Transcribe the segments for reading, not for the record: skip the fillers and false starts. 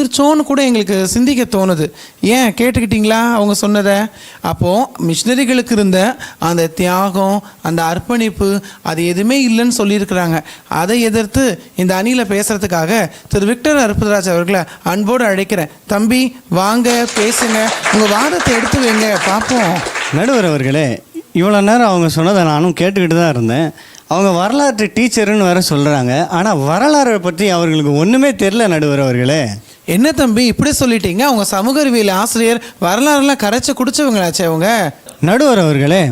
வந்துருச்சோன்னு கூட எங்களுக்கு சிந்திக்க தோணுது. ஏன் கேட்டுக்கிட்டிங்களா அவங்க சொன்னதை? அப்போது மிஷினரிகளுக்கு இருந்த அந்த தியாகம், அந்த அர்ப்பணிப்பு, அது எதுவுமே இல்லைன்னு சொல்லியிருக்கிறாங்க. அதை எதிர்த்து இந்த அணியில் பேசுகிறதுக்காக திரு விக்டர் அற்புதராஜ் அவர்களை அன்போடு அழைக்கிறேன். தம்பி வாங்க, பேசுங்க, உங்கள் வாதத்தை எடுத்து வைங்க பார்ப்போம். நடுவர் அவர்களே, இவ்வளோ நேரம் அவங்க சொன்னதை நானும் கேட்டுக்கிட்டு தான் இருந்தேன். அவங்க வரலாற்று டீச்சருன்னு வேற சொல்கிறாங்க. ஆனால் வரலாறை பற்றி அவர்களுக்கு ஒன்றுமே தெரில நடுவர் அவர்களே. என்ன தம்பி இப்படி சொல்லிட்டீங்க? அவங்க சமூக அறிவியல் ஆசிரியர், வரலாறுலாம் கரைச்சி குடிச்சவங்களாச்சே அவங்க. நடுவர் அவர்களே,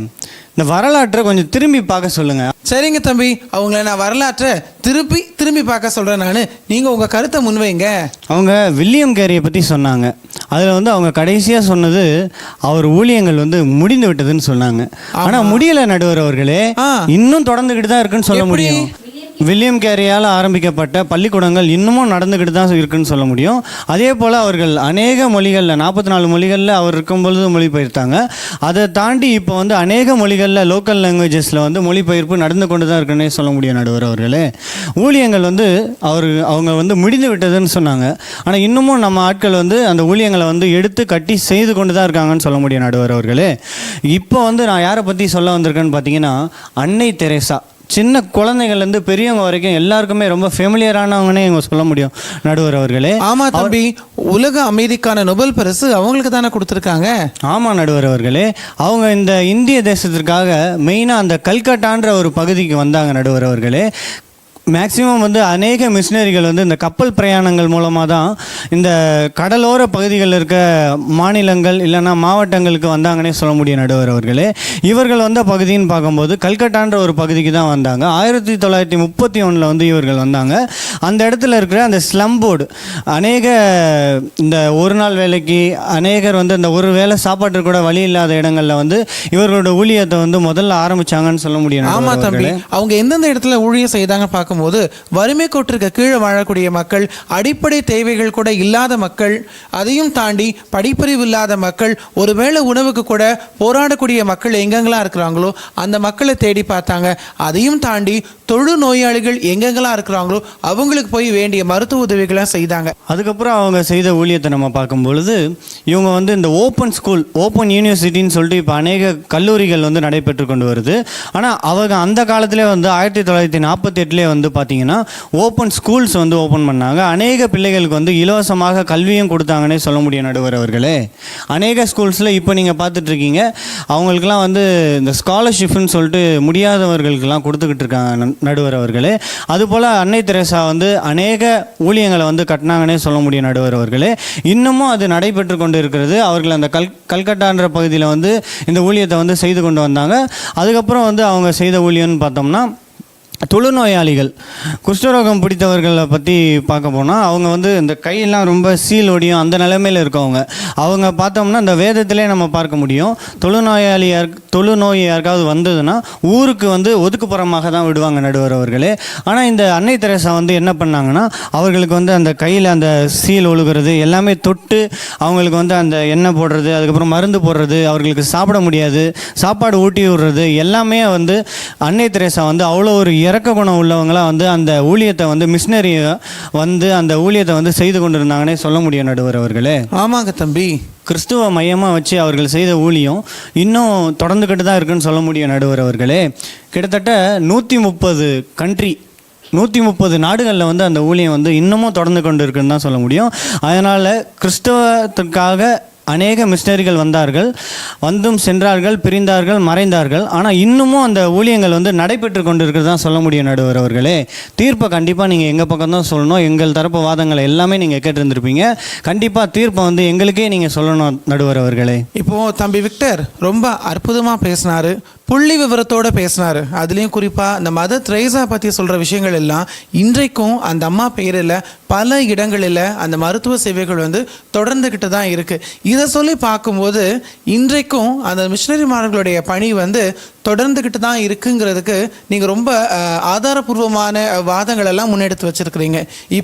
இந்த வரலாற்றை கொஞ்சம் திரும்பி பார்க்க சொல்லுங்கள். சரிங்க தம்பி, அவங்கள நான் வரலாற்றை திரும்பி பார்க்க சொல்கிறேன். நீங்கள் உங்கள் கருத்தை முன்வைங்க. அவங்க வில்லியம் கேரியை பற்றி சொன்னாங்க. அதில் அவங்க கடைசியாக சொன்னது அவர் ஊழியங்கள் முடிந்து விட்டதுன்னு சொன்னாங்க. ஆனால் முடியலை நடுவர் அவர்களே, இன்னும் தொடர்ந்துக்கிட்டு தான் இருக்குன்னு சொல்ல முடியும். வில்லியம் கேரியால் ஆரம்பிக்கப்பட்ட பள்ளிக்கூடங்கள் இன்னமும் நடந்துக்கிட்டு தான் இருக்குன்னு சொல்ல முடியும். அதே போல் அவர்கள் அநேக மொழிகளில் 44 மொழிகளில் அவர் இருக்கும்பொழுது மொழிபெயர்த்தாங்க. அதை தாண்டி இப்போ அநேக மொழிகளில் லோக்கல் லாங்குவேஜஸில் மொழிபெயர்ப்பு நடந்து கொண்டு தான் இருக்குன்னே சொல்ல முடியும் நடுவர் அவர்களே. ஊழியங்கள் அவங்க முடிந்து விட்டதுன்னு சொன்னாங்க. ஆனால் இன்னமும் நம்ம ஆட்கள் அந்த ஊழியங்களை எடுத்து கட்டி செய்து கொண்டு தான் இருக்காங்கன்னு சொல்ல முடியும் நடுவர் அவர்களே. இப்போ நான் யாரை பற்றி சொல்ல வந்திருக்கேன்னு பார்த்தீங்கன்னா, அன்னை தெரேசா. சின்ன குழந்தைகள்லேருந்து பெரியவங்க வரைக்கும் எல்லாருக்குமே ரொம்ப ஃபெமிலியரானவங்கன்னே இவங்க சொல்ல முடியும் நடுவர் அவர்களே. ஆமாம் தம்பி, உலக அமைதிக்கான நொபல் பரிசு அவங்களுக்கு தானே கொடுத்துருக்காங்க. ஆமாம் நடுவர் அவர்களே, அவங்க இந்த இந்திய தேசத்திற்காக மெயினாக அந்த கல்கட்டான்ற ஒரு பகுதிக்கு வந்தாங்க நடுவர் அவர்களே. மேக்சிமம் அநேக மிஷினரிகள் இந்த கப்பல் பிரயாணங்கள் மூலமாக தான் இந்த கடலோர பகுதிகளில் இருக்க மாநிலங்கள் இல்லைன்னா மாவட்டங்களுக்கு வந்தாங்கன்னே சொல்ல முடியும் நடுவர் அவர்களே. இவர்கள் வந்த பகுதின்னு பார்க்கும்போது கல்கட்டான்ற ஒரு பகுதிக்கு தான் வந்தாங்க. 1931 இவர்கள் வந்தாங்க. அந்த இடத்துல இருக்கிற அந்த ஸ்லம் போர்டு, அநேக இந்த ஒரு நாள் வேலைக்கு அநேகர் இந்த ஒரு வேளை சாப்பாட்டு கூட வழி இல்லாத இடங்களில் இவர்களோட ஊழியத்தை முதல்ல ஆரம்பித்தாங்கன்னு சொல்ல முடியும். ஆமாம் தம்பி, அவங்க எந்தெந்த இடத்துல ஊழியம் செய்தாங்க பார்க்கும்போது வறுமை கோட்டிற்கு கீழே வாழக்கூடிய மக்கள், அடிப்படை தேவைகள் கூட இல்லாத மக்கள், அதையும் தாண்டி படிப்பறிவு இல்லாத மக்கள், ஒருவேளை உணவுக்கு கூட போராடக்கூடிய மக்கள் எங்கெங்கெல்லாம் இருக்கிறாங்களோ அந்த மக்களை தேடி பார்த்தாங்க. அதையும் தாண்டி தொழு நோயாளிகள் எங்கெங்கெல்லாம் இருக்கிறாங்களோ அவங்களுக்கு போய் வேண்டிய மருத்துவ உதவிகளாக செய்தாங்க. அதுக்கப்புறம் அவங்க செய்த ஊழியத்தை நம்ம பார்க்கும்பொழுது இவங்க இந்த ஓப்பன் ஸ்கூல், ஓப்பன் யூனிவர்சிட்டின்னு சொல்லிட்டு இப்போ அநேக கல்லூரிகள் நடைபெற்று கொண்டு வருது. ஆனால் அவங்க அந்த காலத்திலே 1948 பார்த்தீங்கன்னா ஓப்பன் ஸ்கூல்ஸ் ஓப்பன் பண்ணாங்க. அநேக பிள்ளைகளுக்கு இலவசமாக கல்வியும் கொடுத்தாங்கன்னே சொல்ல முடியும் நடுவர் அவர்களே. அநேக ஸ்கூல்ஸில் இப்போ நீங்கள் பார்த்துட்ருக்கீங்க, அவங்களுக்குலாம் இந்த ஸ்காலர்ஷிப்னு சொல்லிட்டு முடியாதவர்களுக்கெல்லாம் கொடுத்துக்கிட்டு இருக்காங்க நடுவர் அவர்களே. அதுபோல் அன்னை தெரேசா அநேக ஊழியங்களை கட்டினாங்கன்னே சொல்ல முடியும் நடுவர் அவர்களே. இன்னமும் அது நடைபெற்று கொண்டு இருக்கிறது. அவர்கள் அந்த கல்கட்டான்ற பகுதியில் இந்த ஊழியத்தை செய்து கொண்டு வந்தாங்க. அதுக்கப்புறம் அவங்க செய்த ஊழியம்னு பார்த்தோம்னா, தொழுநோயாளிகள், குஷ்டரோகம் பிடித்தவர்களை பற்றி பார்க்க போனால் அவங்க இந்த கையெல்லாம் ரொம்ப சீலோடியும் அந்த நிலைமையில் இருக்கவங்க. அவங்க பார்த்தோம்னா இந்த வேதத்திலே நம்ம பார்க்க முடியும். தொழுநோய் யாருக்காவது வந்ததுன்னா ஊருக்கு ஒதுக்குப்புறமாக தான் விடுவாங்க நடுவர் அவர்களே. ஆனால் இந்த அன்னை தெரேசா என்ன பண்ணாங்கன்னா, அவர்களுக்கு அந்த கையில் அந்த சீல் ஒழுகிறது எல்லாமே தொட்டு அவங்களுக்கு அந்த எண்ணெய் போடுறது, அதுக்கப்புறம் மருந்து போடுறது, அவர்களுக்கு சாப்பிட முடியாது சாப்பாடு ஊட்டி விடுறது எல்லாமே அன்னை தெரேசா அவ்வளோ ஒரு இறக்க குணம் உள்ளவங்களாம் அந்த ஊழியத்தை மிஷினரியை அந்த ஊழியத்தை செய்து கொண்டிருந்தாங்கன்னே சொல்ல முடியும் நடுவர் அவர்களே. ஆமாங்க தம்பி, கிறிஸ்துவ மையமாக வச்சு அவர்கள் செய்த ஊழியம் இன்னும் தொடர்ந்துக்கிட்டு தான் இருக்குன்னு சொல்ல முடியும் நடுவர் அவர்களே. கிட்டத்தட்ட 130 நாடுகளில் அந்த ஊழியம் இன்னமும் தொடர்ந்து கொண்டு இருக்குன்னு தான் சொல்ல முடியும். அதனால் கிறிஸ்தவத்திற்காக அநேக மிஷினரிகள் வந்தார்கள், வந்தும் சென்றார்கள், பிரிந்தார்கள், மறைந்தார்கள். ஆனால் இன்னமும் அந்த ஊழியங்கள் நடைபெற்று கொண்டு இருக்கிறது தான் சொல்ல முடியும் நடுவர் அவர்களே. தீர்ப்பை கண்டிப்பாக நீங்கள் எங்கள் பக்கம் தான் சொல்லணும். எங்கள் தரப்பு வாதங்களை எல்லாமே நீங்கள் கேட்டிருந்துருப்பீங்க. கண்டிப்பாக தீர்ப்பை எங்களுக்கே நீங்கள் சொல்லணும் நடுவர் அவர்களே. இப்போது தம்பி விக்டர் ரொம்ப அற்புதமாக பேசினார், புள்ளி விவரத்தோடு பேசினார். அதுலேயும் குறிப்பாக இந்த மதர் தெரேசா பற்றி சொல்கிற விஷயங்கள் எல்லாம் இன்றைக்கும் அந்த அம்மா பெயரில் பல இடங்களில் அந்த மருத்துவ சேவைகள் தொடர்ந்துக்கிட்டு தான் இருக்குது. இதை சொல்லி பார்க்கும்போது இன்றைக்கும் அந்த மிஷினரிமார்களுடைய பணி தொடர்ந்துக்கிட்டு தான் இருக்குங்கிறதுக்கு நீங்கள் ரொம்ப ஆதாரபூர்வமான வாதங்கள் எல்லாம் முன்னெடுத்து வச்சுருக்கிறீங்க. இப்போ